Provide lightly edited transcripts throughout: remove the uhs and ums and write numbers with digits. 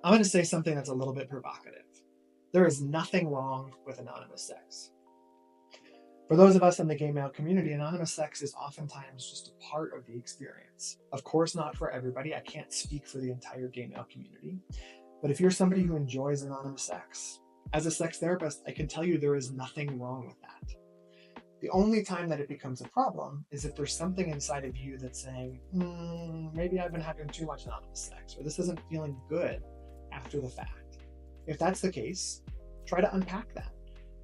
I'm going to say something that's a little bit provocative. There is nothing wrong with anonymous sex. For those of us in the gay male community, anonymous sex is oftentimes just a part of the experience. Of course, not for everybody. I can't speak for the entire gay male community. But if you're somebody who enjoys anonymous sex, as a sex therapist, I can tell you there is nothing wrong with that. The only time that it becomes a problem is if there's something inside of you that's saying, maybe I've been having too much anonymous sex, or this isn't feeling good after the fact. If that's the case, try to unpack that.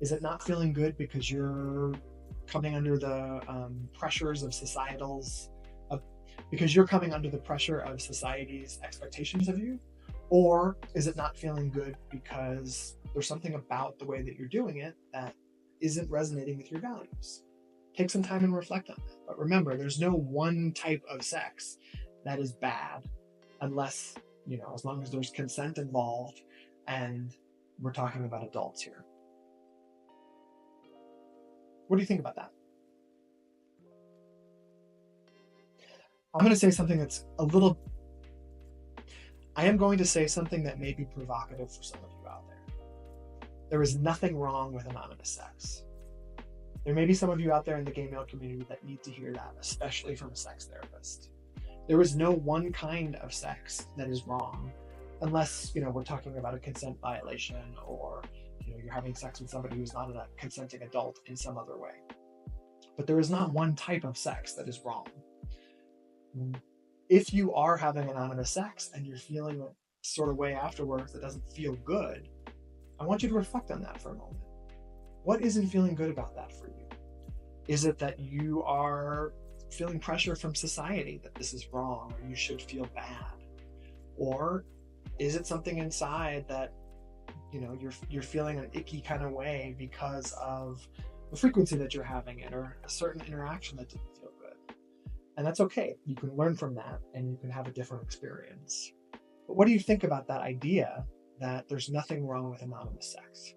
Is it not feeling good because you're coming under the pressures of because you're coming under the pressure of society's expectations of you? Or is it not feeling good because there's something about the way that you're doing it that isn't resonating with your values? Take some time and reflect on that. But remember, there's no one type of sex that is bad unless, as long as there's consent involved and we're talking about adults here. What do you think about that? I'm going to say something I am going to say something that may be provocative for some of you out there. There is nothing wrong with anonymous sex. There may be some of you out there in the gay male community that need to hear that, especially from a sex therapist. There is no one kind of sex that is wrong, unless, we're talking about a consent violation or, you're having sex with somebody who's not a consenting adult in some other way. But there is not one type of sex that is wrong. If you are having anonymous sex and you're feeling a sort of way afterwards that doesn't feel good, I want you to reflect on that for a moment. What isn't feeling good about that for you? Is it that you are feeling pressure from society that this is wrong or you should feel bad? Or is it something inside that, you're feeling an icky kind of way because of the frequency that you're having it or a certain interaction that didn't feel good? And that's okay. You can learn from that and you can have a different experience. But what do you think about that idea that there's nothing wrong with anonymous sex?